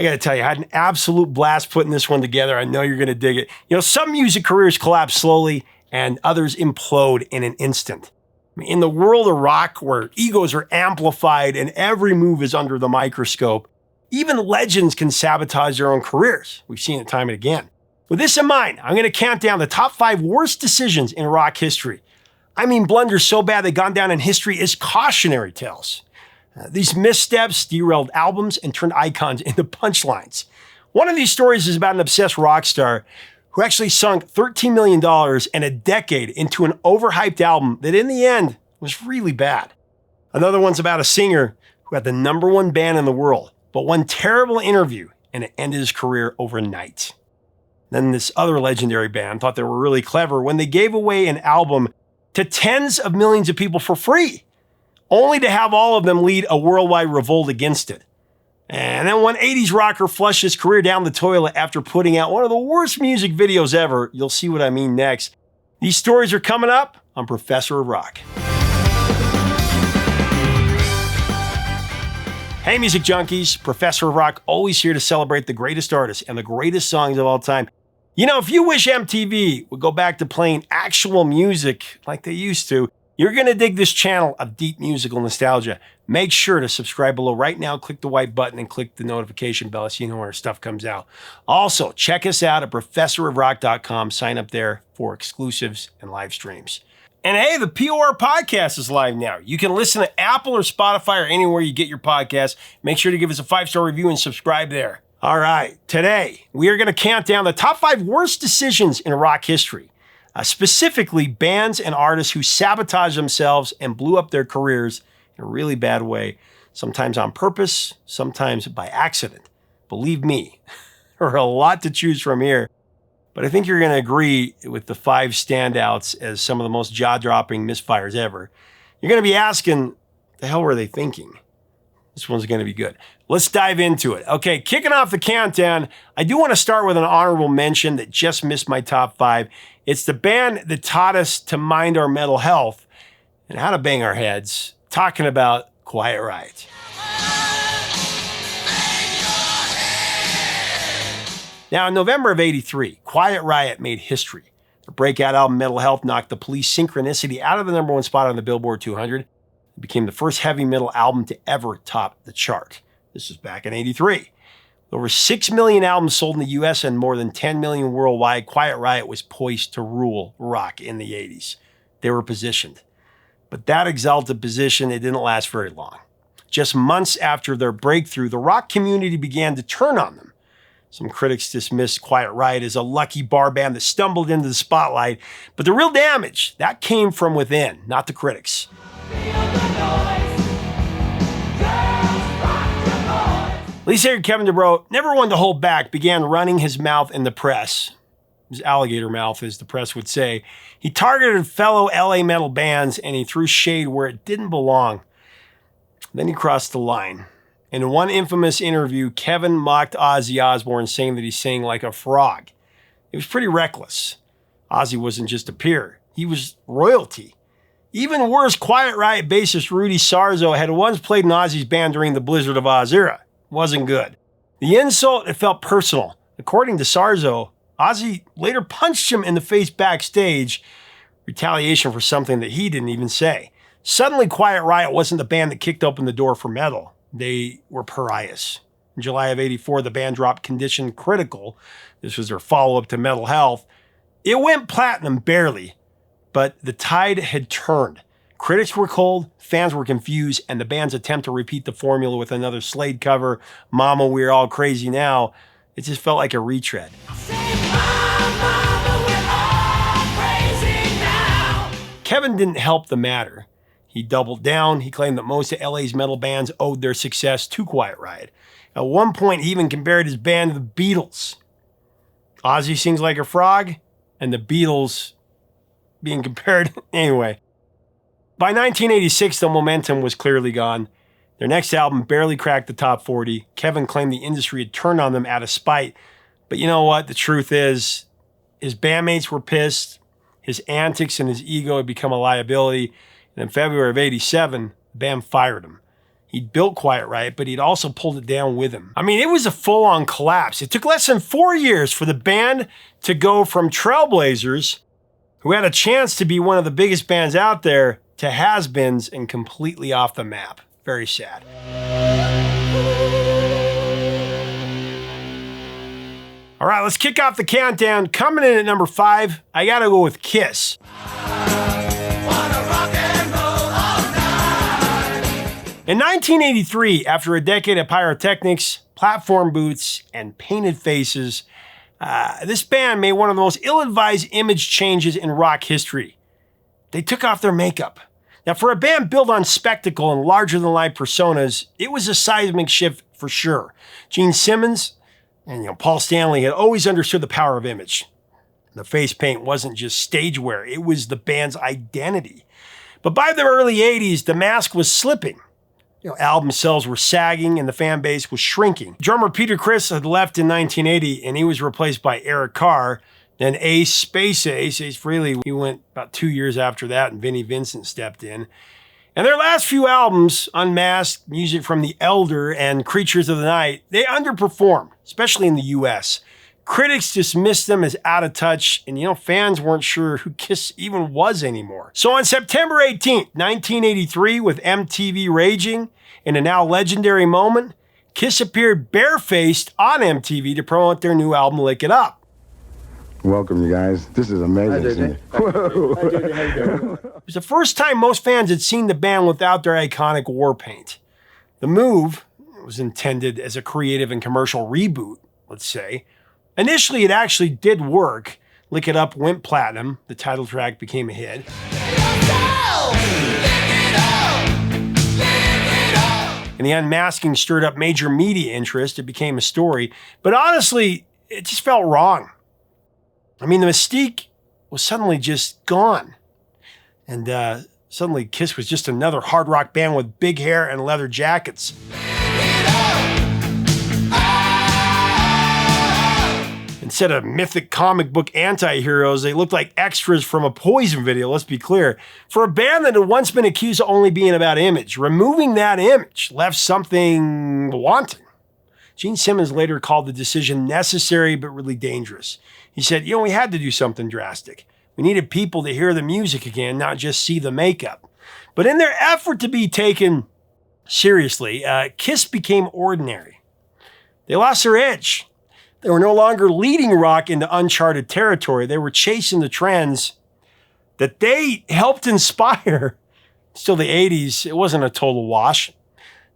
I got to tell you, I had an absolute blast putting this one together. I know you're going to dig it. You know, some music careers collapse slowly and others implode in an instant. I mean, in the world of rock, where egos are amplified and every move is under the microscope, even legends can sabotage their own careers. We've seen it time and again. With this in mind, I'm going to count down the top 5 worst decisions in rock history. I mean, blunders so bad they've gone down in history as cautionary tales. These missteps derailed albums and turned icons into punchlines. One of these stories is about an obsessed rock star who actually sunk $13 million and a decade into an overhyped album that in the end was really bad. Another one's about a singer who had the #1 band in the world, but one terrible interview and it ended his career overnight. Then this other legendary band thought they were really clever when they gave away an album to tens of millions of people for free, only to have all of them lead a worldwide revolt against it. And then one 80s rocker flushed his career down the toilet after putting out one of the worst music videos ever. You'll see what I mean next. These stories are coming up on Professor of Rock. Hey music junkies, Professor of Rock always here to celebrate the greatest artists and the greatest songs of all time. You know, if you wish MTV would go back to playing actual music like they used to, you're going to dig this channel of deep musical nostalgia. Make sure to subscribe below right now, click the white button, and click the notification bell so you know when our stuff comes out. Also, check us out at professorofrock.com. Sign up there for exclusives and live streams. And hey, the POR podcast is live now. You can listen to Apple or Spotify or anywhere you get your podcast. Make sure to give us a 5-star review and subscribe there. All right, today we are going to count down the top 5 worst decisions in rock history. Specifically, bands and artists who sabotaged themselves and blew up their careers in a really bad way, sometimes on purpose, sometimes by accident. Believe me, there are a lot to choose from here, but I think you're going to agree with the 5 standouts as some of the most jaw-dropping misfires ever. You're going to be asking, the hell were they thinking? This one's going to be good. Let's dive into it. Okay, kicking off the countdown, I do want to start with an honorable mention that just missed my top 5. It's the band that taught us to mind our mental health and how to bang our heads, talking about Quiet Riot. Now, in November of '83, Quiet Riot made history. Their breakout album, Mental Health, knocked the Police Synchronicity out of the #1 spot on the Billboard 200. It became the first heavy metal album to ever top the chart. This was back in '83. With over 6 million albums sold in the US and more than 10 million worldwide, Quiet Riot was poised to rule rock in the '80s. They were positioned. But that exalted position, it didn't last very long. Just months after their breakthrough, the rock community began to turn on them. Some critics dismissed Quiet Riot as a lucky bar band that stumbled into the spotlight, but the real damage, that came from within, not the critics. Lead singer Kevin Dubrow, never one to hold back, began running his mouth in the press. His alligator mouth, as the press would say. He targeted fellow LA metal bands and he threw shade where it didn't belong. Then he crossed the line. In one infamous interview, Kevin mocked Ozzy Osbourne, saying that he sang like a frog. It was pretty reckless. Ozzy wasn't just a peer, he was royalty. Even worse, Quiet Riot bassist Rudy Sarzo had once played in Ozzy's band during the Blizzard of Oz era. Wasn't good. The insult, it felt personal. According to Sarzo, Ozzy later punched him in the face backstage, retaliation for something that he didn't even say. Suddenly, Quiet Riot wasn't the band that kicked open the door for metal. They were pariahs. In July of '84, the band dropped Condition Critical. This was their follow-up to Mental Health. It went platinum barely, but the tide had turned. Critics were cold, fans were confused, and the band's attempt to repeat the formula with another Slade cover, Mama, We're All Crazy Now, it just felt like a retread. Kevin didn't help the matter. He doubled down. He claimed that most of LA's metal bands owed their success to Quiet Riot. At one point, he even compared his band to the Beatles. Ozzy sings like a frog, and the Beatles being compared anyway. By 1986, the momentum was clearly gone. Their next album barely cracked the top 40. Kevin claimed the industry had turned on them out of spite. But you know what? The truth is, his bandmates were pissed. His antics and his ego had become a liability. And in February of '87, the band fired him. He'd built Quiet Riot, but he'd also pulled it down with him. I mean, it was a full-on collapse. It took less than 4 years for the band to go from trailblazers, who had a chance to be one of the biggest bands out there, to has-beens and completely off the map. Very sad. All right, let's kick off the countdown. Coming in at number 5, I gotta go with Kiss. In 1983, after a decade of pyrotechnics, platform boots, and painted faces, this band made one of the most ill-advised image changes in rock history. They took off their makeup. Now, for a band built on spectacle and larger-than-life personas, it was a seismic shift for sure. Gene Simmons and Paul Stanley had always understood the power of image. The face paint wasn't just stage wear, it was the band's identity. But by the early 80s, the mask was slipping. Album sales were sagging and the fan base was shrinking. Drummer Peter Criss had left in 1980 and he was replaced by Eric Carr. Then Ace Frehley, he went about 2 years after that, and Vinnie Vincent stepped in. And their last few albums, Unmasked, music from The Elder, and Creatures of the Night, they underperformed, especially in the US. Critics dismissed them as out of touch, and fans weren't sure who Kiss even was anymore. So on September 18th, 1983, with MTV raging, in a now legendary moment, Kiss appeared barefaced on MTV to promote their new album, Lick It Up. Welcome, you guys. This is amazing. Whoa. It was the first time most fans had seen the band without their iconic war paint. The move was intended as a creative and commercial reboot, let's say. Initially, it actually did work. Lick It Up went platinum. The title track became a hit. And the unmasking stirred up major media interest. It became a story. But honestly, it just felt wrong. I mean, the mystique was suddenly just gone. And suddenly Kiss was just another hard rock band with big hair and leather jackets. Instead of mythic comic book anti-heroes, they looked like extras from a Poison video, let's be clear. For a band that had once been accused of only being about image, removing that image left something wanting. Gene Simmons later called the decision necessary but really dangerous. He said, we had to do something drastic. We needed people to hear the music again, not just see the makeup. But in their effort to be taken seriously, Kiss became ordinary. They lost their edge. They were no longer leading rock into uncharted territory. They were chasing the trends that they helped inspire. Still, the 80s, it wasn't a total wash.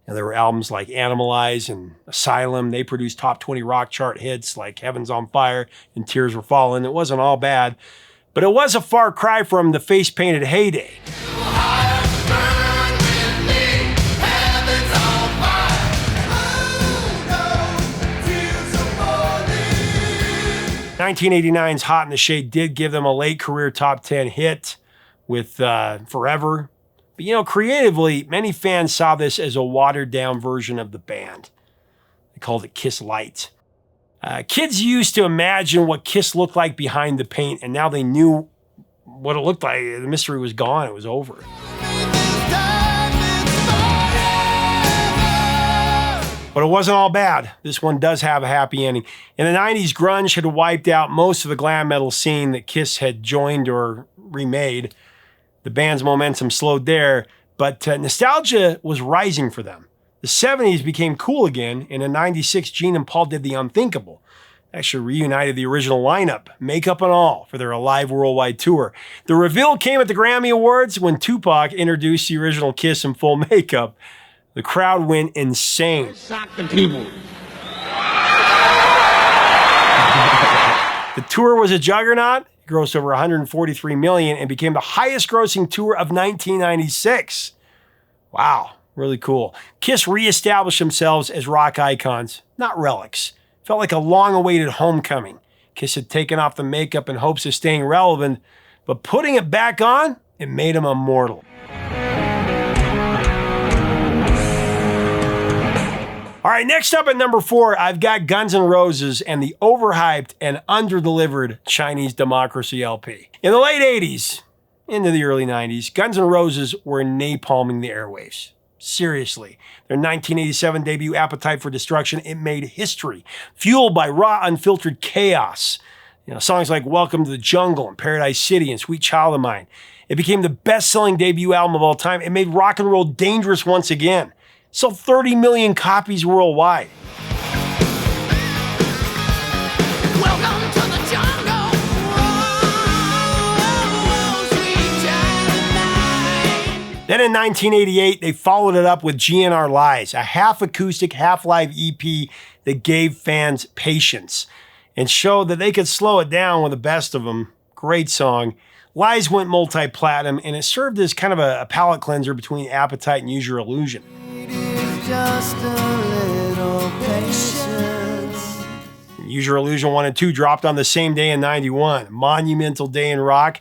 There were albums like Animalize and Asylum. They produced top 20 rock chart hits like Heaven's on Fire and Tears Were Falling. It wasn't all bad, but it was a far cry from the face-painted heyday. 1989's Hot in the Shade did give them a late career top 10 hit with Forever. But creatively, many fans saw this as a watered down version of the band. They called it Kiss Light. Kids used to imagine what Kiss looked like behind the paint, and now they knew what it looked like. The mystery was gone. It was over. But it wasn't all bad. This one does have a happy ending. In the 90s, grunge had wiped out most of the glam metal scene that Kiss had joined or remade. The band's momentum slowed there, but nostalgia was rising for them. The 70s became cool again, and in 96, Gene and Paul did the unthinkable. Actually reunited the original lineup, makeup and all, for their Alive worldwide tour. The reveal came at the Grammy Awards when Tupac introduced the original Kiss in full makeup. The crowd went insane. Shock the people. The tour was a juggernaut. It grossed over $143 million and became the highest grossing tour of 1996. Wow, really cool. Kiss reestablished themselves as rock icons, not relics. Felt like a long-awaited homecoming. Kiss had taken off the makeup in hopes of staying relevant, but putting it back on, it made them immortal. All right, next up at number 4, I've got Guns N' Roses and the overhyped and underdelivered Chinese Democracy LP. In the late 80s, into the early 90s, Guns N' Roses were napalming the airwaves. Seriously. Their 1987 debut, Appetite for Destruction, it made history, fueled by raw, unfiltered chaos. Songs like Welcome to the Jungle and Paradise City and Sweet Child of Mine. It became the best-selling debut album of all time. It made rock and roll dangerous once again. Sold 30 million copies worldwide. Welcome to the jungle. Whoa, sweet child of mine. Then in 1988, they followed it up with GNR Lies, a half-acoustic, half-live EP that gave fans patience and showed that they could slow it down with the best of them. Great song. Lies went multi-platinum, and it served as kind of a palate cleanser between Appetite and Use Your Illusion. Just a little patience. Use Your Illusion 1 and 2 dropped on the same day in 91. Monumental day in rock.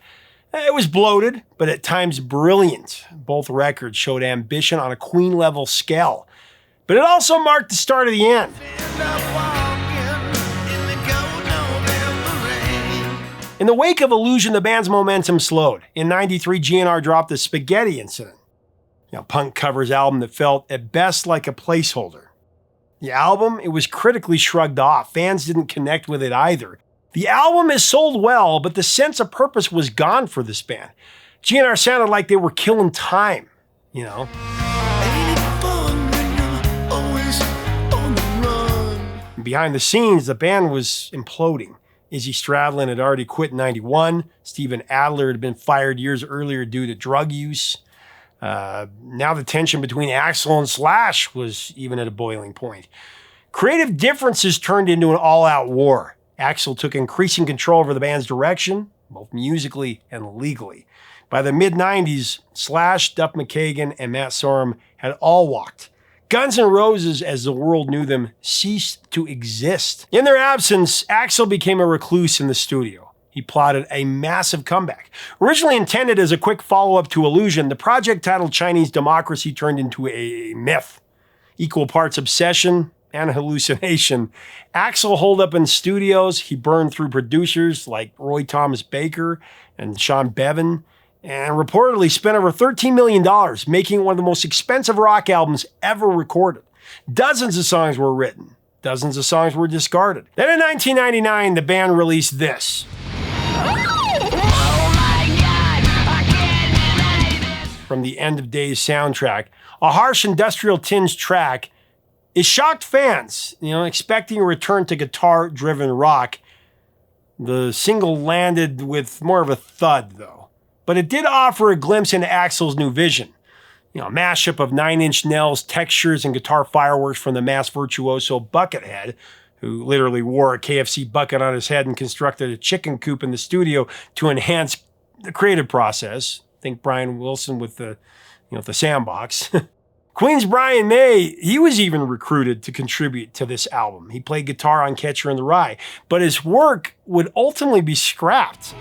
It was bloated, but at times brilliant. Both records showed ambition on a Queen-level scale. But it also marked the start of the end. In the wake of Illusion, the band's momentum slowed. In 93, GNR dropped the Spaghetti Incident, a punk covers album that felt at best like a placeholder. The album, it was critically shrugged off. Fans didn't connect with it either. The album is sold well, but the sense of purpose was gone for this band. GNR sounded like they were killing time, Ain't it fun when you're always on the run? Behind the scenes, the band was imploding. Izzy Stradlin had already quit in 91. Steven Adler had been fired years earlier due to drug use. Now the tension between Axl and Slash was even at a boiling point. Creative differences turned into an all-out war. Axl took increasing control over the band's direction, both musically and legally. By the mid-90s, Slash, Duff McKagan, and Matt Sorum had all walked. Guns N' Roses, as the world knew them, ceased to exist. In their absence, Axl became a recluse in the studio. He plotted a massive comeback. Originally intended as a quick follow-up to Illusion, the project titled Chinese Democracy turned into a myth. Equal parts obsession and hallucination. Axl holed up in studios. He burned through producers like Roy Thomas Baker and Sean Bevan, and reportedly spent over $13 million making one of the most expensive rock albums ever recorded. Dozens of songs were written. Dozens of songs were discarded. Then in 1999, the band released this. From the End of Days soundtrack, a harsh industrial tinged track. It shocked fans, expecting a return to guitar-driven rock. The single landed with more of a thud, though. But it did offer a glimpse into Axl's new vision. A mashup of 9 Inch Nails, textures, and guitar fireworks from the mass virtuoso Buckethead, who literally wore a KFC bucket on his head and constructed a chicken coop in the studio to enhance the creative process. Think Brian Wilson with the sandbox. Queen's Brian May, he was even recruited to contribute to this album. He played guitar on Catcher in the Rye, but his work would ultimately be scrapped.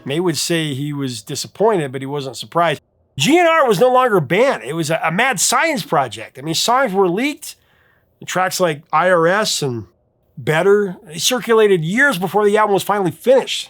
May would say he was disappointed, but he wasn't surprised. GNR was no longer a band. It was a mad science project. Songs were leaked. Tracks like IRS and Better, they circulated years before the album was finally finished.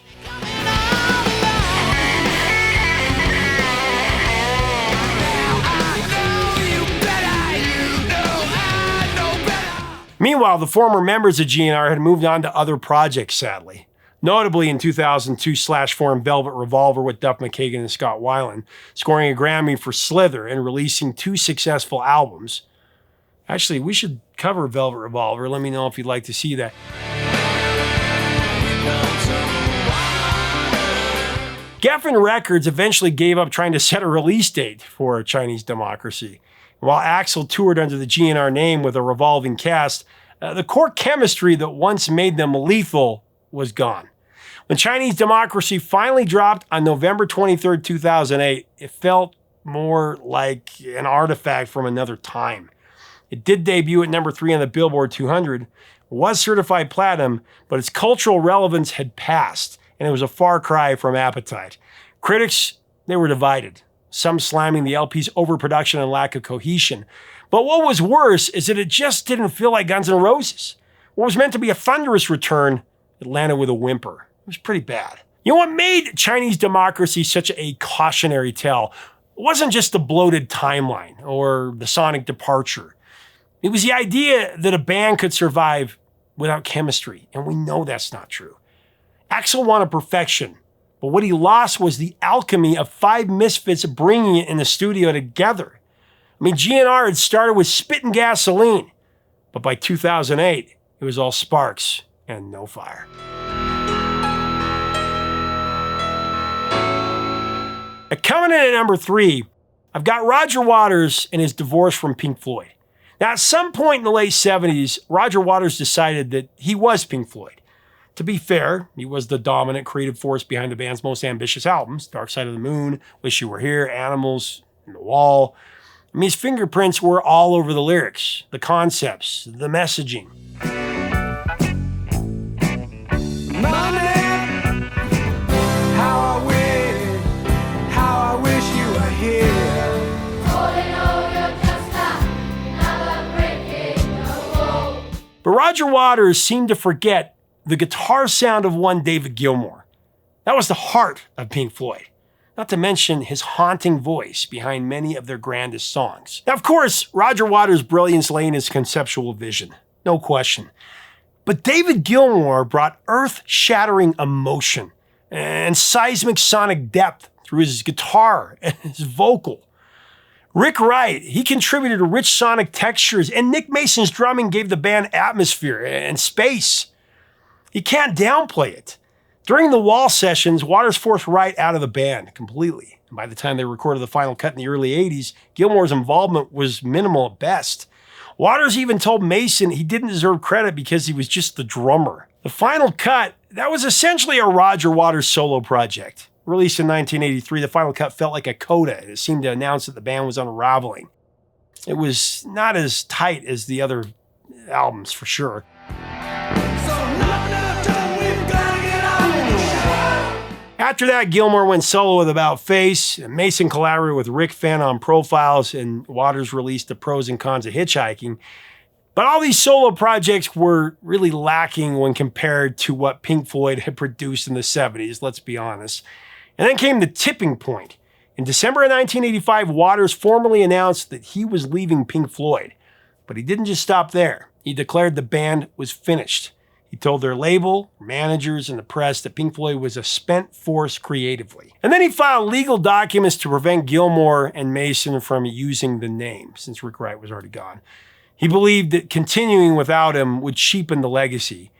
Meanwhile, the former members of GNR had moved on to other projects, sadly. Notably, in 2002, Slash formed Velvet Revolver with Duff McKagan and Scott Weiland, scoring a Grammy for Slither and releasing 2 successful albums. Actually, we should cover Velvet Revolver. Let me know if you'd like to see that. Geffen Records eventually gave up trying to set a release date for Chinese Democracy. While Axl toured under the GNR name with a revolving cast, the core chemistry that once made them lethal was gone. When Chinese Democracy finally dropped on November 23, 2008, it felt more like an artifact from another time. It did debut at number 3 on the Billboard 200, was certified platinum, but its cultural relevance had passed, and it was a far cry from Appetite. Critics, they were divided, some slamming the LP's overproduction and lack of cohesion. But what was worse is that it just didn't feel like Guns N' Roses. What was meant to be a thunderous return, it landed with a whimper. It was pretty bad. You know what made Chinese Democracy such a cautionary tale? It wasn't just the bloated timeline or the sonic departure. It was the idea that a band could survive without chemistry, and we know that's not true. Axl wanted perfection, but what he lost was the alchemy of 5 misfits bringing it in the studio together. I mean, GNR had started with spit and gasoline, but by 2008, it was all sparks and no fire. Coming in at number 3, I've got Roger Waters and his divorce from Pink Floyd. Now, at some point in the late 70s, Roger Waters decided that he was Pink Floyd. To be fair, he was the dominant creative force behind the band's most ambitious albums, Dark Side of the Moon, Wish You Were Here, Animals, and The Wall. I mean, his fingerprints were all over the lyrics, the concepts, the messaging. But Roger Waters seemed to forget the guitar sound of one David Gilmour. That was the heart of Pink Floyd, not to mention his haunting voice behind many of their grandest songs. Now, of course, Roger Waters' brilliance lay in his conceptual vision, no question. But David Gilmour brought earth-shattering emotion and seismic sonic depth through his guitar and his vocal. Rick Wright, he contributed rich sonic textures, and Nick Mason's drumming gave the band atmosphere and space. You can't downplay it. During the Wall sessions, Waters forced Wright out of the band completely. And by the time they recorded the final cut in the early 80s, Gilmour's involvement was minimal at best. Waters even told Mason he didn't deserve credit because he was just the drummer. The final cut, that was essentially a Roger Waters solo project. Released in 1983, the final cut felt like a coda. It seemed to announce that the band was unraveling. It was not as tight as the other albums, for sure. After that, Gilmour went solo with About Face, and Mason collaborated with Rick Fenn on Profiles, and Waters released The Pros and Cons of Hitchhiking. But all these solo projects were really lacking when compared to what Pink Floyd had produced in the 70s, let's be honest. And then came the tipping point. In December of 1985, Waters formally announced that he was leaving Pink Floyd. But he didn't just stop there. He declared the band was finished. He told their label, managers, and the press that Pink Floyd was a spent force creatively. And then he filed legal documents to prevent Gilmour and Mason from using the name, since Rick Wright was already gone. He believed that continuing without him would cheapen the legacy.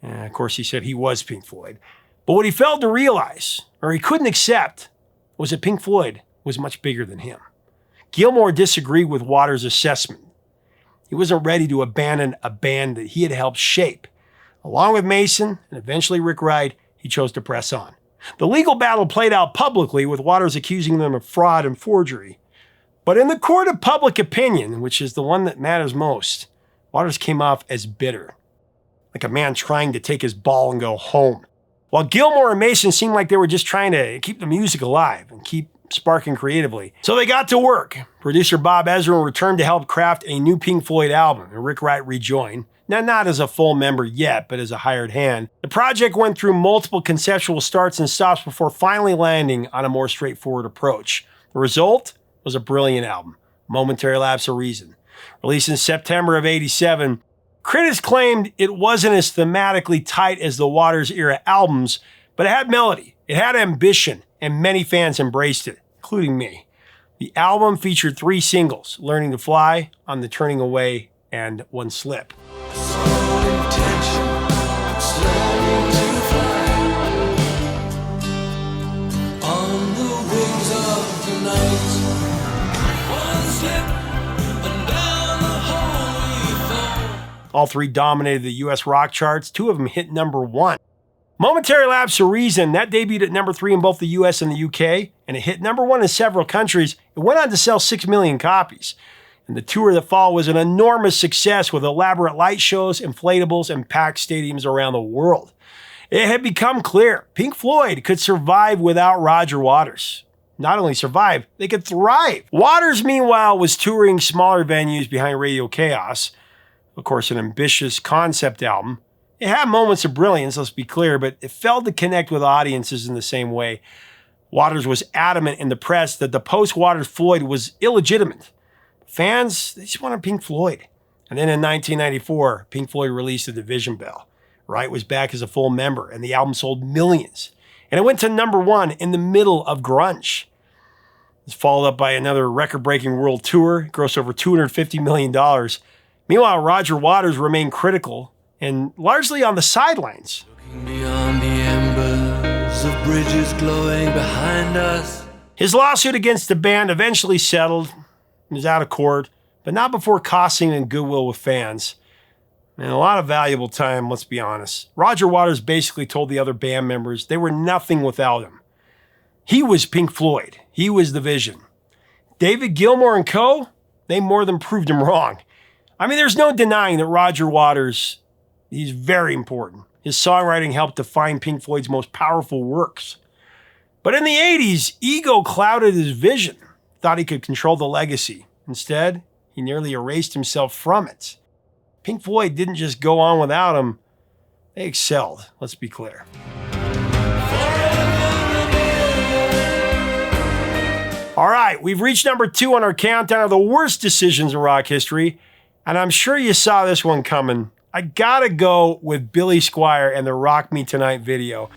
And of course, he said he was Pink Floyd. But what he failed to realize, or he couldn't accept, was that Pink Floyd was much bigger than him. Gilmour disagreed with Waters' assessment. He wasn't ready to abandon a band that he had helped shape. Along with Mason and eventually Rick Wright, he chose to press on. The legal battle played out publicly, with Waters accusing them of fraud and forgery. But in the court of public opinion, which is the one that matters most, Waters came off as bitter, like a man trying to take his ball and go home. While Gilmour and Mason seemed like they were just trying to keep the music alive and keep sparking creatively. So they got to work. Producer Bob Ezrin returned to help craft a new Pink Floyd album, and Rick Wright rejoined. Now, not as a full member yet, but as a hired hand. The project went through multiple conceptual starts and stops before finally landing on a more straightforward approach. The result was a brilliant album, Momentary Lapse of Reason. Released in September of '87, critics claimed it wasn't as thematically tight as the Waters-era albums, but it had melody, it had ambition, and many fans embraced it, including me. The album featured 3 singles, Learning to Fly, On the Turning Away, and One Slip. All 3 dominated the US rock charts. 2 of them hit number 1. Momentary Lapse of Reason, that debuted at number 3 in both the US and the UK, and it hit number 1 in several countries. It went on to sell 6 million copies. And the tour that followed was an enormous success, with elaborate light shows, inflatables, and packed stadiums around the world. It had become clear Pink Floyd could survive without Roger Waters. Not only survive, they could thrive. Waters, meanwhile, was touring smaller venues behind Radio Chaos. Of course, an ambitious concept album. It had moments of brilliance, let's be clear, but it failed to connect with audiences in the same way. Waters was adamant in the press that the post-Waters Floyd was illegitimate. Fans, they just wanted Pink Floyd. And then in 1994, Pink Floyd released The Division Bell. Riot was back as a full member, and the album sold millions. And it went to #1 in the middle of grunge. It was followed up by another record-breaking world tour, grossed over $250 million. Meanwhile, Roger Waters remained critical and largely on the sidelines. Looking beyond the embers of bridges glowing behind us. His lawsuit against the band eventually settled. He was out of court, but not before costing him goodwill with fans. And a lot of valuable time, let's be honest. Roger Waters basically told the other band members they were nothing without him. He was Pink Floyd. He was the vision. David Gilmour and co., they more than proved him wrong. I mean, there's no denying that Roger Waters, he's very important. His songwriting helped define Pink Floyd's most powerful works. But in the 80s, ego clouded his vision. Thought he could control the legacy. Instead, he nearly erased himself from it. Pink Floyd didn't just go on without him. They excelled, let's be clear. All right, we've reached #2 on our countdown of the worst decisions in rock history, and I'm sure you saw this one coming. I gotta go with Billy Squier and the Rock Me Tonight video.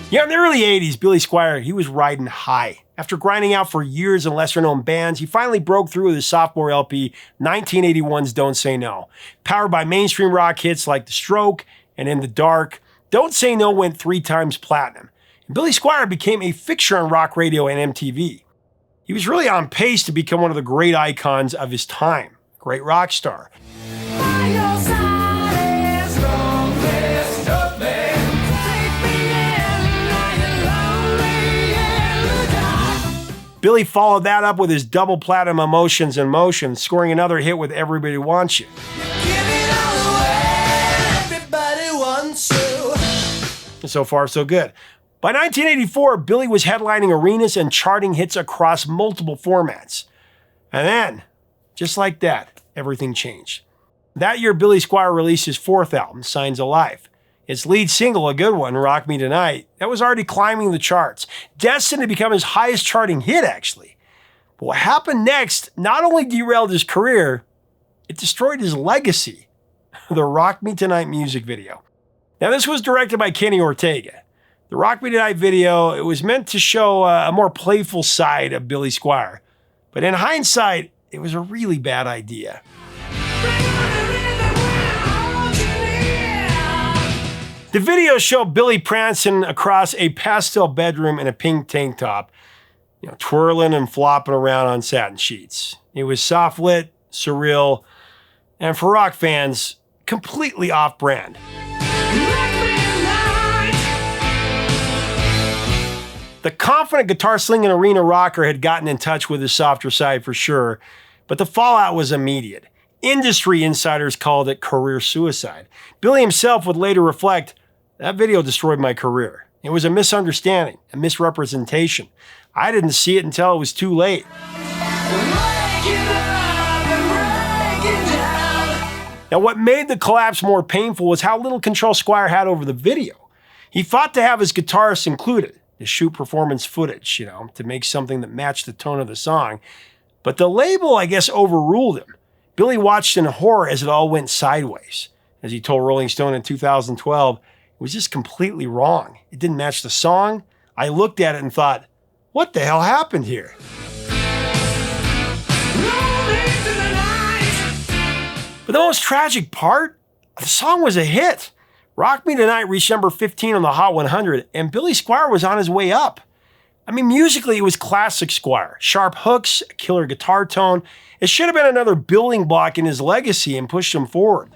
Yeah, in the early 80s, Billy Squier, he was riding high. After grinding out for years in lesser-known bands, he finally broke through with his sophomore LP, 1981's Don't Say No. Powered by mainstream rock hits like The Stroke and In the Dark, Don't Say No went 3 times platinum. And Billy Squier became a fixture on rock radio and MTV. He was really on pace to become one of the great icons of his time. Great rock star. Billy followed that up with his double platinum Emotions in Motion, scoring another hit with Everybody Wants You. And so far, so good. By 1984, Billy was headlining arenas and charting hits across multiple formats. And then, just like that, everything changed. That year, Billy Squier released his 4th album, Signs of Life. Its lead single, a good one, Rock Me Tonight, that was already climbing the charts, destined to become his highest charting hit, actually. But what happened next not only derailed his career, it destroyed his legacy. The Rock Me Tonight music video. Now, this was directed by Kenny Ortega. The Rock Me Tonight video, it was meant to show a more playful side of Billy Squier. But in hindsight, it was a really bad idea. The video showed Billy prancing across a pastel bedroom in a pink tank top, twirling and flopping around on satin sheets. It was soft lit, surreal, and for rock fans, completely off-brand. The confident guitar-slinging arena rocker had gotten in touch with his softer side for sure, but the fallout was immediate. Industry insiders called it career suicide. Billy himself would later reflect, that video destroyed my career. It was a misunderstanding, a misrepresentation. I didn't see it until it was too late. Now, what made the collapse more painful was how little control Squire had over the video. He fought to have his guitarist included, to shoot performance footage, to make something that matched the tone of the song. But the label, I guess, overruled him. Billy watched in horror as it all went sideways. As he told Rolling Stone in 2012, it was just completely wrong. It didn't match the song. I looked at it and thought, what the hell happened here? But the most tragic part, the song was a hit. Rock Me Tonight reached number 15 on the Hot 100, and Billy Squier was on his way up. I mean, musically, it was classic Squire. Sharp hooks, a killer guitar tone. It should have been another building block in his legacy and pushed him forward.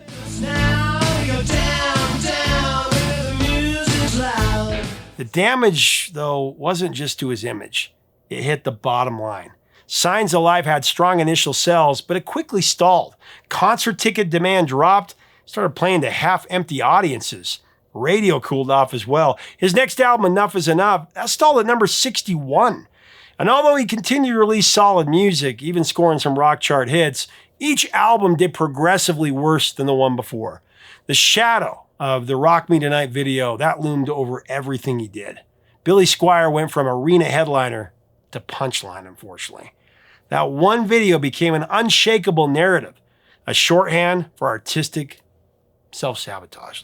The damage, though, wasn't just to his image. It hit the bottom line. Signs of Life had strong initial sales, but it quickly stalled. Concert ticket demand dropped, started playing to half-empty audiences. Radio cooled off as well. His next album, Enough Is Enough, that stalled at number 61. And although he continued to release solid music, even scoring some rock chart hits, Each album did progressively worse than the one before. The shadow of the Rock Me Tonight video, that loomed over everything he did. Billy Squier went from arena headliner to punchline, unfortunately. That one video became an unshakable narrative, a shorthand for artistic self-sabotage.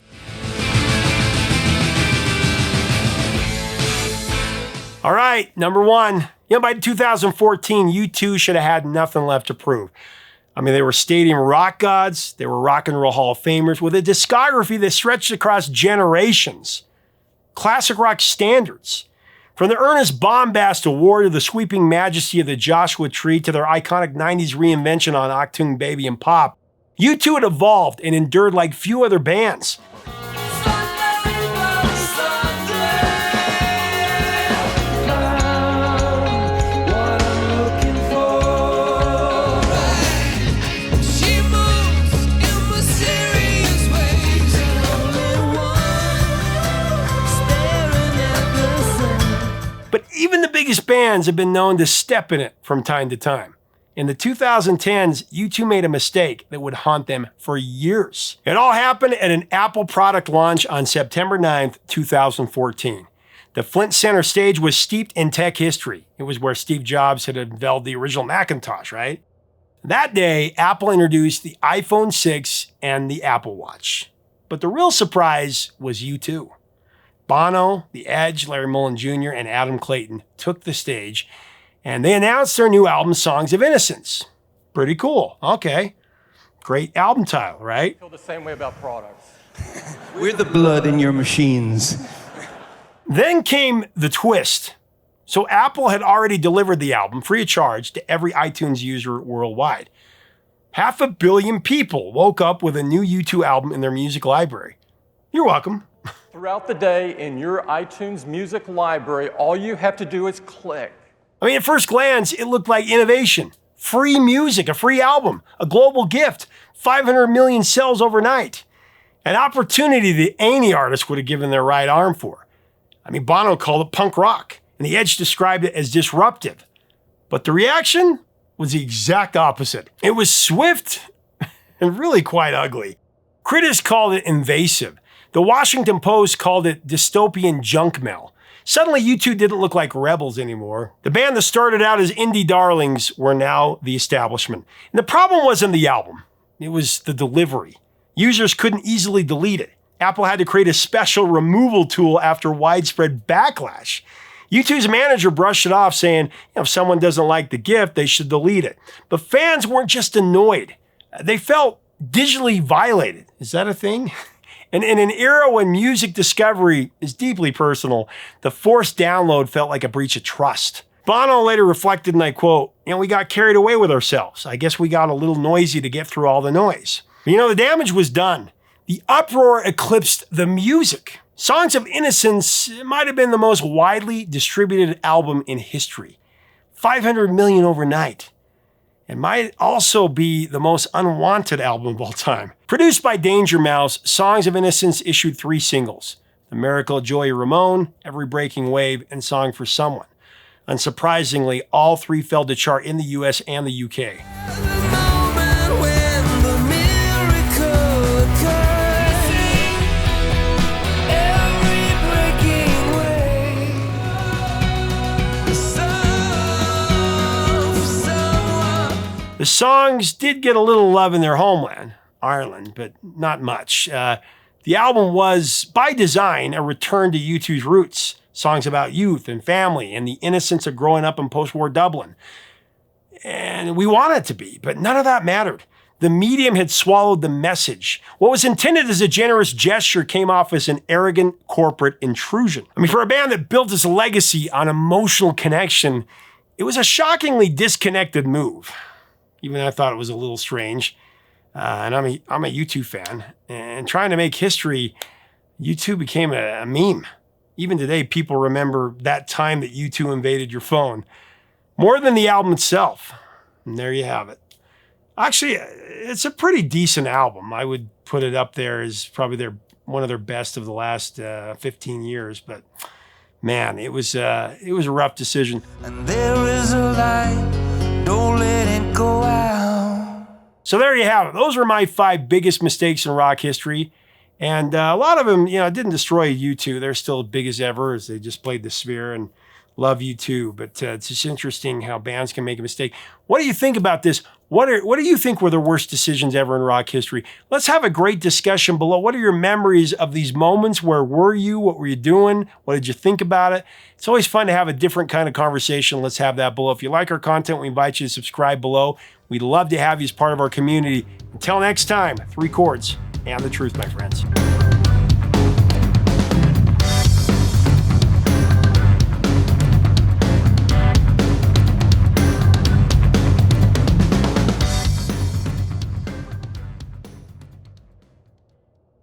All right, number one. By 2014, U2 should have had nothing left to prove. I mean, they were stadium rock gods. They were rock and roll Hall of Famers with a discography that stretched across generations. Classic rock standards. From the earnest bombast award to the sweeping majesty of the Joshua Tree to their iconic 90s reinvention on Achtung Baby and Pop, U2 had evolved and endured like few other bands. But even the biggest bands have been known to step in it from time to time. In the 2010s, U2 made a mistake that would haunt them for years. It all happened at an Apple product launch on September 9th, 2014. The Flint Center stage was steeped in tech history. It was where Steve Jobs had unveiled the original Macintosh, right? That day, Apple introduced the iPhone 6 and the Apple Watch. But the real surprise was U2. Bono, The Edge, Larry Mullen Jr., and Adam Clayton took the stage, and they announced their new album, Songs of Innocence. Pretty cool. Okay. Great album title, right? I feel the same way about products. We're the blood in your machines. Then came the twist. So Apple had already delivered the album free of charge to every iTunes user worldwide. 500 million people woke up with a new U2 album in their music library. You're welcome. Throughout the day in your iTunes music library, all you have to do is click. I mean, at first glance, it looked like innovation. Free music, a free album, a global gift, 500 million sales overnight. An opportunity that any artist would have given their right arm for. I mean, Bono called it punk rock, and The Edge described it as disruptive. But the reaction was the exact opposite. It was swift and really quite ugly. Critics called it invasive. The Washington Post called it dystopian junk mail. Suddenly, U2 didn't look like rebels anymore. The band that started out as indie darlings were now the establishment. And the problem wasn't the album. It was the delivery. Users couldn't easily delete it. Apple had to create a special removal tool after widespread backlash. U2's manager brushed it off, saying, if someone doesn't like the gift, they should delete it. But fans weren't just annoyed. They felt digitally violated. Is that a thing? And in an era when music discovery is deeply personal, the forced download felt like a breach of trust. Bono later reflected, and I quote, we got carried away with ourselves. I guess we got a little noisy to get through all the noise. But the damage was done. The uproar eclipsed the music. Songs of Innocence might have been the most widely distributed album in history. 500 million overnight. It might also be the most unwanted album of all time. Produced by Danger Mouse, Songs of Innocence issued 3 singles: The Miracle of Joey Ramone, Every Breaking Wave, and Song for Someone. Unsurprisingly, all 3 failed to chart in the US and the UK. The songs did get a little love in their homeland, Ireland, but not much. The album was, by design, a return to U2's roots. Songs about youth and family and the innocence of growing up in post-war Dublin. And we want it to be, but none of that mattered. The medium had swallowed the message. What was intended as a generous gesture came off as an arrogant corporate intrusion. I mean, for a band that built its legacy on emotional connection, it was a shockingly disconnected move. Even I thought it was a little strange. And I'm a U2 fan. And trying to make history, U2 became a meme. Even today, people remember that time that U2 invaded your phone. More than the album itself. And there you have it. Actually, it's a pretty decent album. I would put it up there as probably one of their best of the last 15 years. But man, it was a rough decision. And there is a light, don't let it go out. So there you have it. Those are my 5 biggest mistakes in rock history. And a lot of them, didn't destroy U2. They're still as big as ever as they just played the Sphere and love U2. But it's just interesting how bands can make a mistake. What do you think about this? What do you think were the worst decisions ever in rock history? Let's have a great discussion below. What are your memories of these moments? Where were you? What were you doing? What did you think about it? It's always fun to have a different kind of conversation. Let's have that below. If you like our content, we invite you to subscribe below. We'd love to have you as part of our community. Until next time, 3 chords and the truth, my friends.